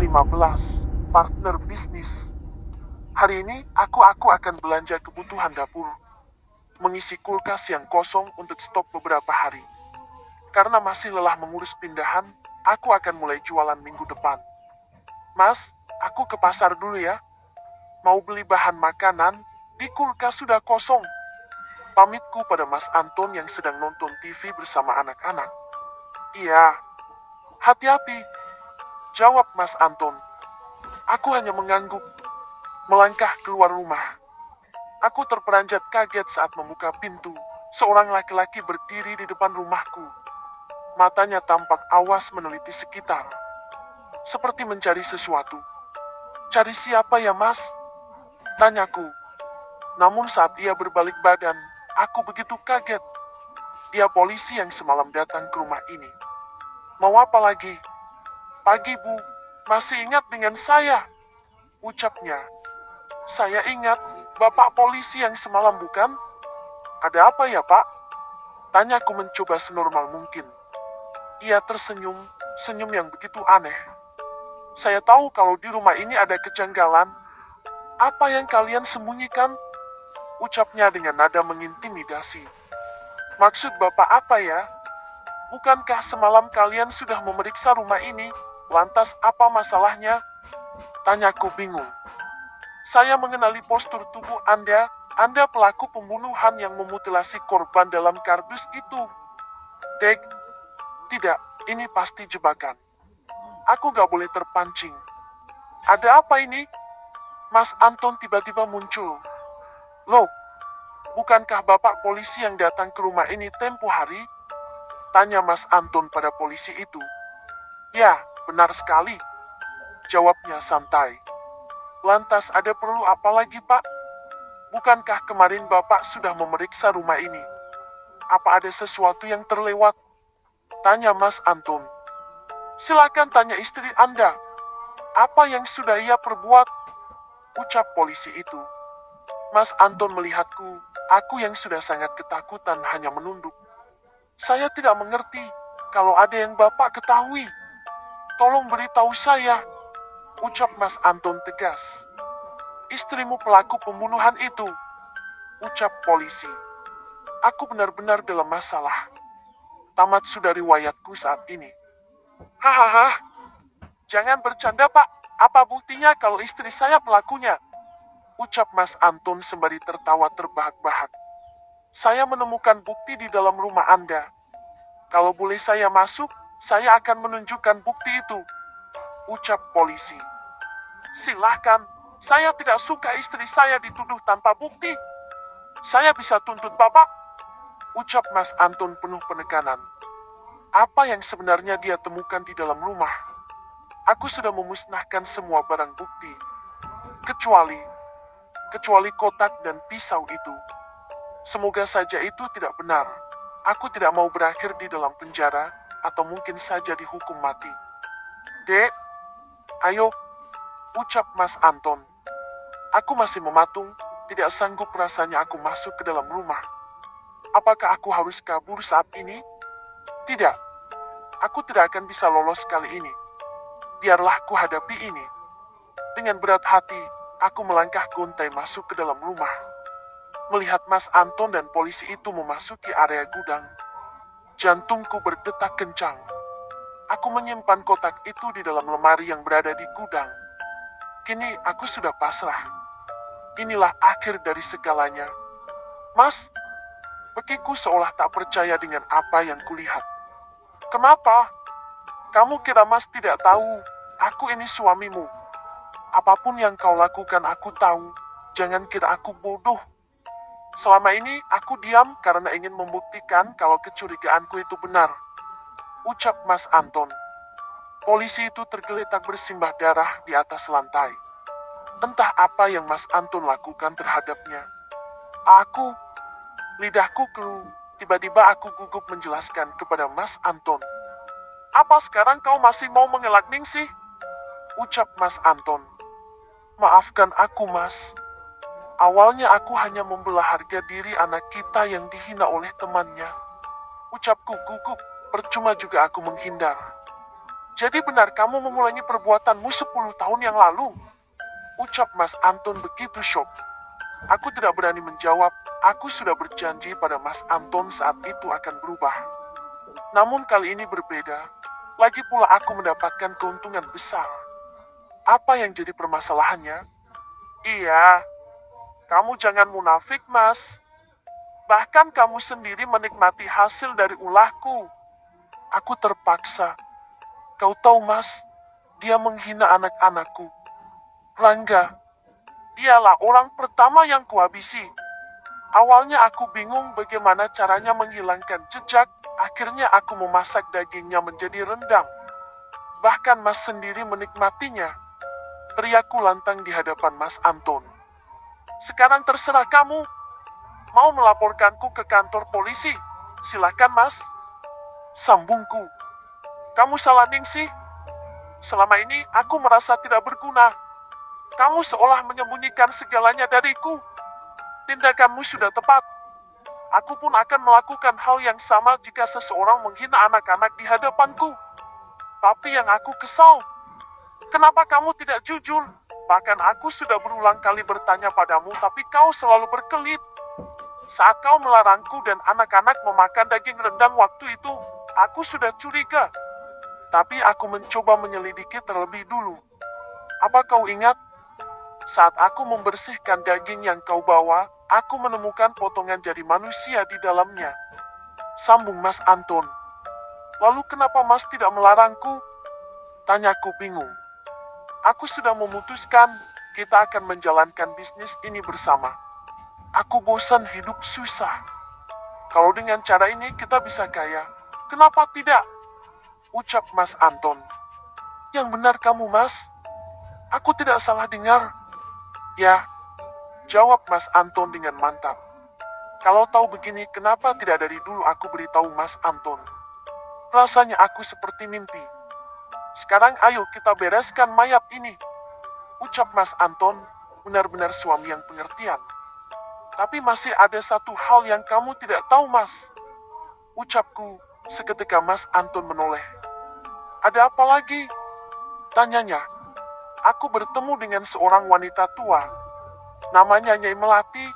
15. Partner bisnis. Hari ini aku akan belanja kebutuhan dapur. Mengisi kulkas yang kosong untuk stok beberapa hari. Karena masih lelah mengurus pindahan, aku akan mulai jualan minggu depan. Mas, aku ke pasar dulu ya. Mau beli bahan makanan, di kulkas sudah kosong. Pamitku pada Mas Anton yang sedang nonton TV bersama anak-anak. Iya, hati-hati, jawab Mas Anton. Aku hanya mengangguk, melangkah keluar rumah. Aku terperanjat kaget saat membuka pintu. Seorang laki-laki berdiri di depan rumahku. Matanya tampak awas meneliti sekitar. Seperti mencari sesuatu. Cari siapa ya, Mas? Tanyaku. Namun saat ia berbalik badan, aku begitu kaget. Dia polisi yang semalam datang ke rumah ini. Mau apa lagi? Pagi, Bu. Masih ingat dengan saya? Ucapnya. Saya ingat, Bapak polisi yang semalam bukan? Ada apa ya, Pak? Tanyaku mencoba senormal mungkin. Ia tersenyum, senyum yang begitu aneh. Saya tahu kalau di rumah ini ada kejanggalan. Apa yang kalian sembunyikan? Ucapnya dengan nada mengintimidasi. Maksud Bapak apa ya? Bukankah semalam kalian sudah memeriksa rumah ini? Lantas apa masalahnya? Tanyaku bingung. Saya mengenali postur tubuh Anda. Anda pelaku pembunuhan yang memutilasi korban dalam kardus itu. Dek, tidak, ini pasti jebakan. Aku gak boleh terpancing. Ada apa ini? Mas Anton tiba-tiba muncul. Loh, bukankah Bapak polisi yang datang ke rumah ini tempo hari? Tanya Mas Anton pada polisi itu. Ya, benar sekali. Jawabnya santai. Lantas ada perlu apa lagi, Pak? Bukankah kemarin Bapak sudah memeriksa rumah ini? Apa ada sesuatu yang terlewat? Tanya Mas Anton. Silakan tanya istri Anda. Apa yang sudah ia perbuat? Ucap polisi itu. Mas Anton melihatku, aku yang sudah sangat ketakutan hanya menunduk. Saya tidak mengerti, kalau ada yang Bapak ketahui. Tolong beritahu saya. Ucap Mas Anton tegas. Istrimu pelaku pembunuhan itu. Ucap polisi. Aku benar-benar dalam masalah. Tamat sudah riwayatku saat ini. Hahaha. Jangan bercanda, Pak. Apa buktinya kalau istri saya pelakunya? Ucap Mas Anton sembari tertawa terbahak-bahak. Saya menemukan bukti di dalam rumah Anda. Kalau boleh saya masuk, saya akan menunjukkan bukti itu. Ucap polisi. Silahkan, saya tidak suka istri saya dituduh tanpa bukti. Saya bisa tuntut Bapak. Ucap Mas Anton penuh penekanan. Apa yang sebenarnya dia temukan di dalam rumah? Aku sudah memusnahkan semua barang bukti. Kecuali kotak dan pisau itu. Semoga saja itu tidak benar. Aku tidak mau berakhir di dalam penjara, atau mungkin saja dihukum mati. Dek, ayo, ucap Mas Anton. Aku masih mematung, tidak sanggup rasanya aku masuk ke dalam rumah. Apakah aku harus kabur saat ini? Tidak, aku tidak akan bisa lolos kali ini. Biarlah ku hadapi ini. Dengan berat hati, aku melangkah gontai masuk ke dalam rumah. Melihat Mas Anton dan polisi itu memasuki area gudang, jantungku berdetak kencang. Aku menyimpan kotak itu di dalam lemari yang berada di gudang. Kini aku sudah pasrah. Inilah akhir dari segalanya. Mas, begitu seolah tak percaya dengan apa yang kulihat. Kenapa? Kamu kira Mas tidak tahu, aku ini suamimu. Apapun yang kau lakukan aku tahu, jangan kira aku bodoh. Selama ini aku diam karena ingin membuktikan kalau kecurigaanku itu benar. Ucap Mas Anton. Polisi itu tergeletak bersimbah darah di atas lantai. Entah apa yang Mas Anton lakukan terhadapnya. Lidahku keluh. Tiba-tiba aku gugup menjelaskan kepada Mas Anton. Apa sekarang kau masih mau mengelak ningsih? Ucap Mas Anton. Maafkan aku, Mas. Awalnya aku hanya membela harga diri anak kita yang dihina oleh temannya. Ucapku gugup, percuma juga aku menghindar. Jadi benar kamu mengulangi perbuatanmu 10 tahun yang lalu? Ucap Mas Anton begitu syok. Aku tidak berani menjawab, aku sudah berjanji pada Mas Anton saat itu akan berubah. Namun kali ini berbeda, lagi pula aku mendapatkan keuntungan besar. Apa yang jadi permasalahannya? Iya, kamu jangan munafik, Mas. Bahkan kamu sendiri menikmati hasil dari ulahku. Aku terpaksa. Kau tahu, Mas, dia menghina anak-anakku. Rangga, dialah orang pertama yang kuhabisi. Awalnya aku bingung bagaimana caranya menghilangkan jejak, akhirnya aku memasak dagingnya menjadi rendang. Bahkan Mas sendiri menikmatinya. Teriakku lantang di hadapan Mas Anton. Sekarang terserah kamu. Mau melaporkanku ke kantor polisi? Silakan, Mas. Sambungku. Kamu salah ningsih. Selama ini aku merasa tidak berguna. Kamu seolah menyembunyikan segalanya dariku. Tindakanmu sudah tepat. Aku pun akan melakukan hal yang sama jika seseorang menghina anak-anak di hadapanku. Tapi yang aku kesal, kenapa kamu tidak jujur? Bahkan aku sudah berulang kali bertanya padamu, tapi kau selalu berkelit. Saat kau melarangku dan anak-anak memakan daging rendang waktu itu, aku sudah curiga. Tapi aku mencoba menyelidiki terlebih dulu. Apa kau ingat? Saat aku membersihkan daging yang kau bawa, aku menemukan potongan jari manusia di dalamnya. Sambung Mas Anton. Lalu kenapa Mas tidak melarangku? Tanyaku bingung. Aku sudah memutuskan, kita akan menjalankan bisnis ini bersama. Aku bosan hidup susah. Kalau dengan cara ini kita bisa kaya, kenapa tidak? Ucap Mas Anton. Yang benar kamu, Mas. Aku tidak salah dengar. Ya, jawab Mas Anton dengan mantap. Kalau tahu begini, kenapa tidak dari dulu aku beritahu Mas Anton? Rasanya aku seperti mimpi. Sekarang ayo kita bereskan mayat ini. Ucap Mas Anton, benar-benar suami yang pengertian. Tapi masih ada satu hal yang kamu tidak tahu, Mas. Ucapku, seketika Mas Anton menoleh. Ada apa lagi? Tanyanya. Aku bertemu dengan seorang wanita tua. Namanya Nyai Melati.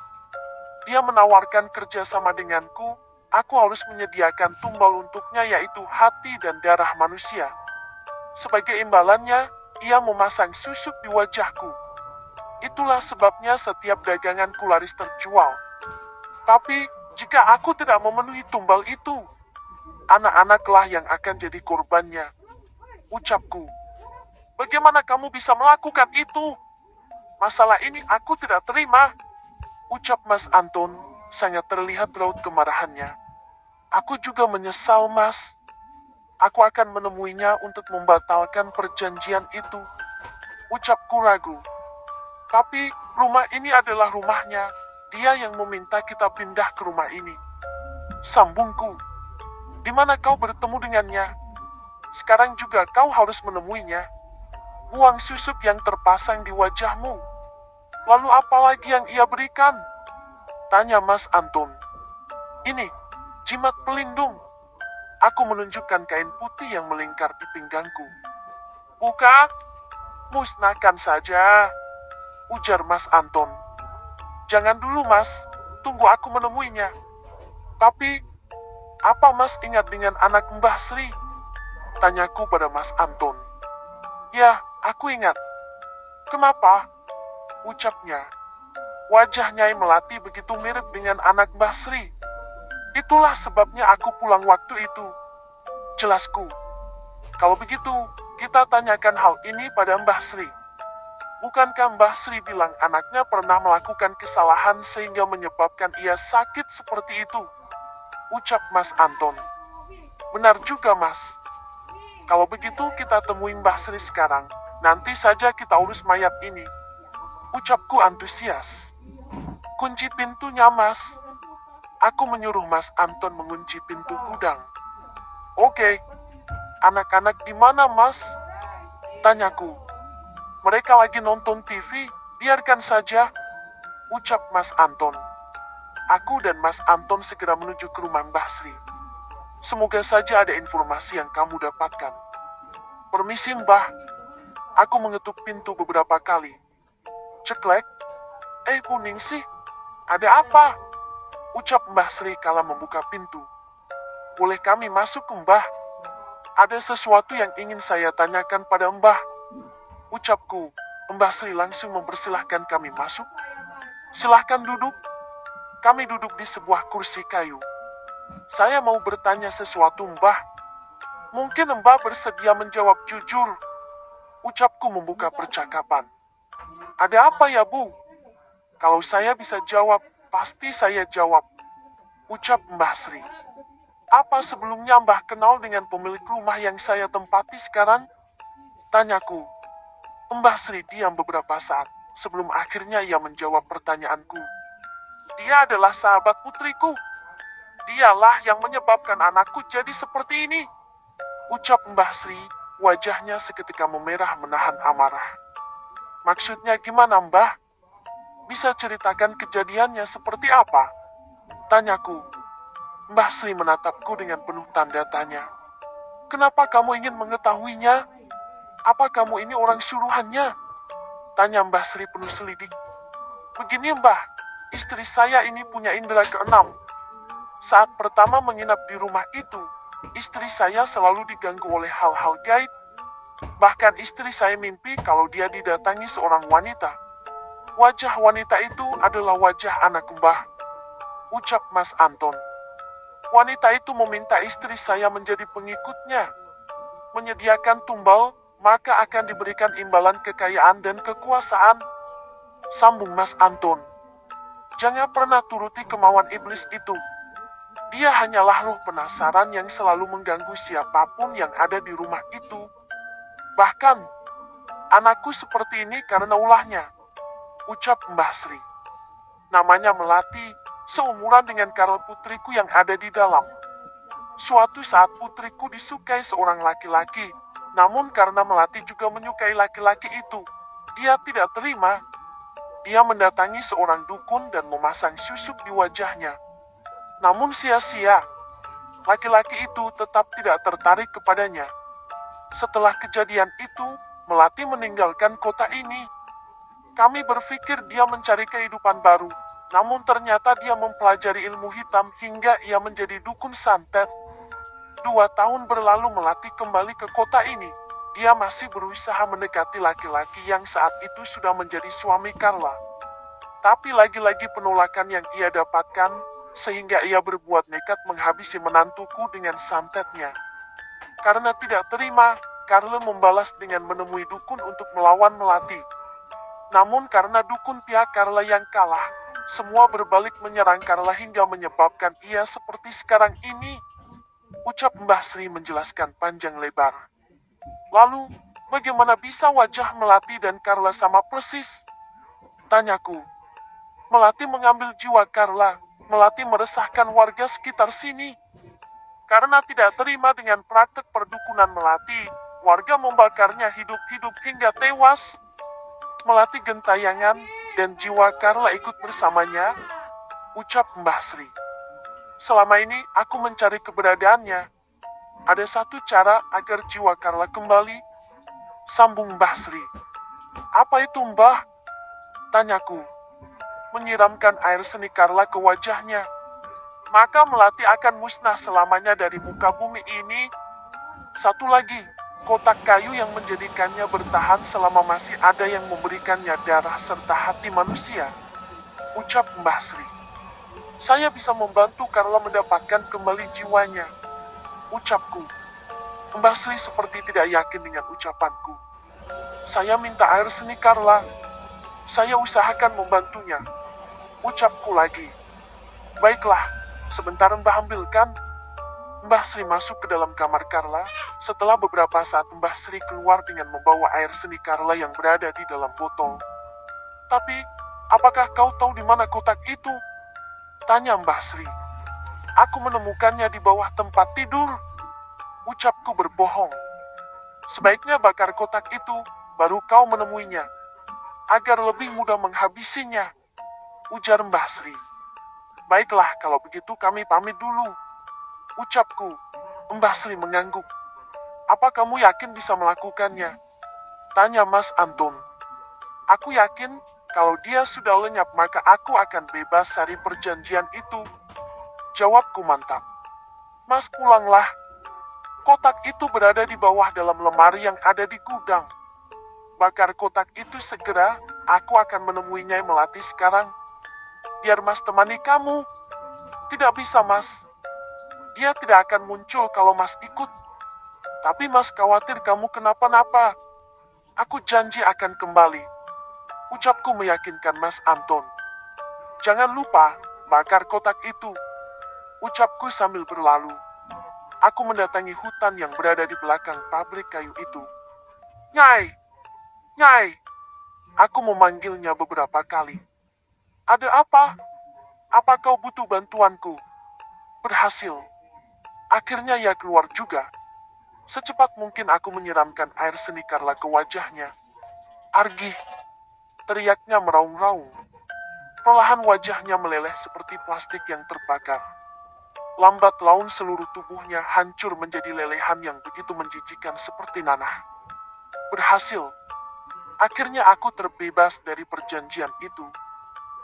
Dia menawarkan kerjasama denganku. Aku harus menyediakan tumbal untuknya, yaitu hati dan darah manusia. Sebagai imbalannya, ia memasang susuk di wajahku. Itulah sebabnya setiap daganganku laris terjual. Tapi, jika aku tidak memenuhi tumbal itu, anak-anaklah yang akan jadi korbannya. Ucapku. Bagaimana kamu bisa melakukan itu? Masalah ini aku tidak terima. Ucap Mas Anton, sangat terlihat raut kemarahannya. Aku juga menyesal, Mas. Aku akan menemuinya untuk membatalkan perjanjian itu. Ucapku ragu. Tapi rumah ini adalah rumahnya. Dia yang meminta kita pindah ke rumah ini. Sambungku. Di mana kau bertemu dengannya? Sekarang juga kau harus menemuinya. Uang susuk yang terpasang di wajahmu. Lalu apa lagi yang ia berikan? Tanya Mas Anton. Ini, jimat pelindung. Aku menunjukkan kain putih yang melingkar di pinggangku. Buka, musnahkan saja. Ujar Mas Anton. Jangan dulu, Mas. Tunggu aku menemuinya. Tapi, apa Mas ingat dengan anak Mbah Sri? Tanyaku pada Mas Anton. Ya, aku ingat. Kenapa? Ucapnya. Wajah Nyai Melati begitu mirip dengan anak Mbah Sri. Itulah sebabnya aku pulang waktu itu. Jelasku. Kalau begitu, kita tanyakan hal ini pada Mbah Sri. Bukankah Mbah Sri bilang anaknya pernah melakukan kesalahan sehingga menyebabkan ia sakit seperti itu? Ucap Mas Anton. Benar juga, Mas. Kalau begitu kita temui Mbah Sri sekarang. Nanti saja kita urus mayat ini. Ucapku antusias. Kunci pintunya, Mas. Aku menyuruh Mas Anton mengunci pintu gudang. Oke. Anak-anak di mana, Mas? Tanyaku. Mereka lagi nonton TV, biarkan saja. Ucap Mas Anton. Aku dan Mas Anton segera menuju ke rumah Mbah Sri. Semoga saja ada informasi yang kamu dapatkan. Permisi Mbah. Aku mengetuk pintu beberapa kali. Ceklek. Bu Ningsih, ada apa? Ucap Mbah Sri kala membuka pintu. Boleh kami masuk Mbah? Ada sesuatu yang ingin saya tanyakan pada Mbah. Ucapku. Mbah Sri langsung mempersilahkan kami masuk. Silahkan duduk. Kami duduk di sebuah kursi kayu. Saya mau bertanya sesuatu Mbah. Mungkin Mbah bersedia menjawab jujur. Ucapku membuka percakapan. Ada apa ya Bu? Kalau saya bisa jawab, pasti saya jawab. Ucap Mbah Sri. Apa sebelumnya Mbah kenal dengan pemilik rumah yang saya tempati sekarang? Tanyaku. Mbah Sri diam beberapa saat, sebelum akhirnya ia menjawab pertanyaanku. Dia adalah sahabat putriku. Dialah yang menyebabkan anakku jadi seperti ini. Ucap Mbah Sri, wajahnya seketika memerah menahan amarah. Maksudnya gimana Mbah? Bisa ceritakan kejadiannya seperti apa? Tanyaku. Mbah Sri menatapku dengan penuh tanda tanya. Kenapa kamu ingin mengetahuinya? Apa kamu ini orang suruhannya? Tanya Mbah Sri penuh selidik. Begini Mbah, istri saya ini punya indera keenam. Saat pertama menginap di rumah itu, istri saya selalu diganggu oleh hal-hal gaib. Bahkan istri saya mimpi kalau dia didatangi seorang wanita. Wajah wanita itu adalah wajah anak Mbah. Ucap Mas Anton. Wanita itu meminta istri saya menjadi pengikutnya. Menyediakan tumbal, maka akan diberikan imbalan kekayaan dan kekuasaan. Sambung Mas Anton. Jangan pernah turuti kemauan iblis itu. Dia hanyalah roh penasaran yang selalu mengganggu siapapun yang ada di rumah itu. Bahkan, anakku seperti ini karena ulahnya. Ucap Mbah Sri. Namanya Melati, seumuran dengan Karl putriku yang ada di dalam. Suatu saat putriku disukai seorang laki-laki, namun karena Melati juga menyukai laki-laki itu, dia tidak terima. Dia mendatangi seorang dukun dan memasang susuk di wajahnya. Namun sia-sia, laki-laki itu tetap tidak tertarik kepadanya. Setelah kejadian itu, Melati meninggalkan kota ini. Kami berpikir dia mencari kehidupan baru, namun ternyata dia mempelajari ilmu hitam hingga ia menjadi dukun santet. 2 tahun berlalu Melati kembali ke kota ini. Dia masih berusaha mendekati laki-laki yang saat itu sudah menjadi suami Carla. Tapi lagi-lagi penolakan yang ia dapatkan, sehingga ia berbuat nekat menghabisi menantuku dengan santetnya. Karena tidak terima, Carla membalas dengan menemui dukun untuk melawan Melati. Namun karena dukun pihak Carla yang kalah, semua berbalik menyerang Carla hingga menyebabkan ia seperti sekarang ini. Ucap Mbah Sri menjelaskan panjang lebar. Lalu, bagaimana bisa wajah Melati dan Carla sama persis? Tanyaku. Melati mengambil jiwa Carla. Melati meresahkan warga sekitar sini. Karena tidak terima dengan praktek perdukunan Melati, warga membakarnya hidup-hidup hingga tewas. Melati gentayangan dan jiwa Carla ikut bersamanya. Ucap Mbah Sri. Selama ini aku mencari keberadaannya. Ada satu cara agar jiwa Carla kembali. Sambung Mbah Sri. Apa itu Mbah? Tanyaku. Menyiramkan air seni Carla ke wajahnya. Maka Melati akan musnah selamanya dari muka bumi ini. Satu lagi, kotak kayu yang menjadikannya bertahan selama masih ada yang memberikannya darah serta hati manusia. Ucap Mbah Sri. Saya bisa membantu Carla mendapatkan kembali jiwanya. Ucapku. Mbah Sri seperti tidak yakin dengan ucapanku. Saya minta air seni Carla. Saya usahakan membantunya. Ucapku lagi. Baiklah, sebentar Mbah ambilkan. Mbah Sri masuk ke dalam kamar Carla. Setelah beberapa saat Mbah Sri keluar dengan membawa air seni Carla yang berada di dalam botol. Tapi, apakah kau tahu di mana kotak itu? Tanya Mbah Sri. Aku menemukannya di bawah tempat tidur. Ucapku berbohong. Sebaiknya bakar kotak itu, baru kau menemuinya. Agar lebih mudah menghabisinya. Ujar Mbah Sri. Baiklah, kalau begitu kami pamit dulu. Ucapku. Mbah Sri mengangguk. Apa kamu yakin bisa melakukannya? Tanya Mas Anton. Aku yakin, kalau dia sudah lenyap maka aku akan bebas dari perjanjian itu. Jawabku mantap. Mas pulanglah. Kotak itu berada di bawah dalam lemari yang ada di gudang. Bakar kotak itu segera, aku akan menemuinya Melati sekarang. Biar Mas temani kamu. Tidak bisa Mas. Dia tidak akan muncul kalau Mas ikut. Tapi Mas khawatir kamu kenapa-napa. Aku janji akan kembali. Ucapku meyakinkan Mas Anton. Jangan lupa, bakar kotak itu. Ucapku sambil berlalu. Aku mendatangi hutan yang berada di belakang pabrik kayu itu. Nyai! Nyai! Aku memanggilnya beberapa kali. Ada apa? Apa kau butuh bantuanku? Berhasil. Akhirnya ia keluar juga. Secepat mungkin aku menyiramkan air seni Carla ke wajahnya. Argih! Teriaknya meraung-raung. Perlahan wajahnya meleleh seperti plastik yang terbakar. Lambat laun seluruh tubuhnya hancur menjadi lelehan yang begitu menjijikan seperti nanah. Berhasil. Akhirnya aku terbebas dari perjanjian itu.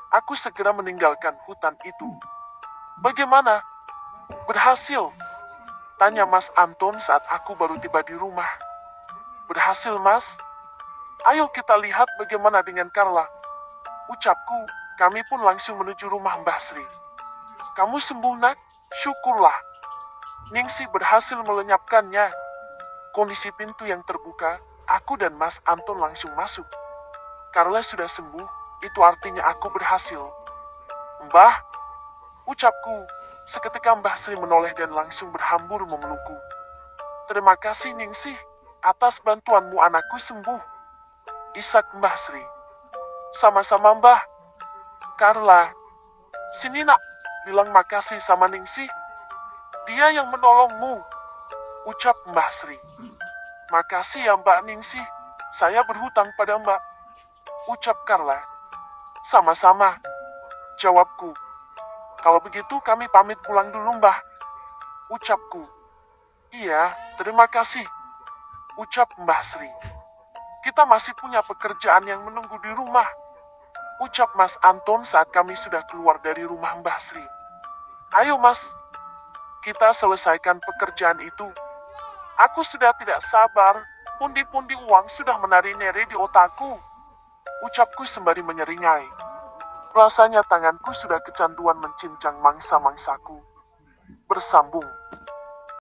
Aku segera meninggalkan hutan itu. Bagaimana? Berhasil? Tanya Mas Anton saat aku baru tiba di rumah. Berhasil, Mas? Ayo kita lihat bagaimana dengan Carla. Ucapku, kami pun langsung menuju rumah Mbah Sri. Kamu sembuh, Nak? Syukurlah. Ningsih berhasil melenyapkannya. Kondisi pintu yang terbuka, aku dan Mas Anton langsung masuk. Carla sudah sembuh, itu artinya aku berhasil. Mbah, ucapku, seketika Mbah Sri menoleh dan langsung berhambur memelukku. Terima kasih Ningsih, atas bantuanmu anakku sembuh. Isak Mbah Sri. Sama-sama Mbah. Carla, sini nak, bilang makasih sama Ningsih. Dia yang menolongmu. Ucap Mbah Sri. Makasih ya Mbak Ningsih, saya berhutang pada Mbak. Ucap Carla. Sama-sama. Jawabku. Kalau begitu kami pamit pulang dulu Mbah. Ucapku. Iya, terima kasih. Ucap Mbah Sri. Kita masih punya pekerjaan yang menunggu di rumah. Ucap Mas Anton saat kami sudah keluar dari rumah Mbah Sri. Ayo Mas, kita selesaikan pekerjaan itu. Aku sudah tidak sabar, pundi-pundi uang sudah menari-nari di otakku. Ucapku sembari menyeringai. Rasanya tanganku sudah kecanduan mencincang mangsa-mangsaku. Bersambung.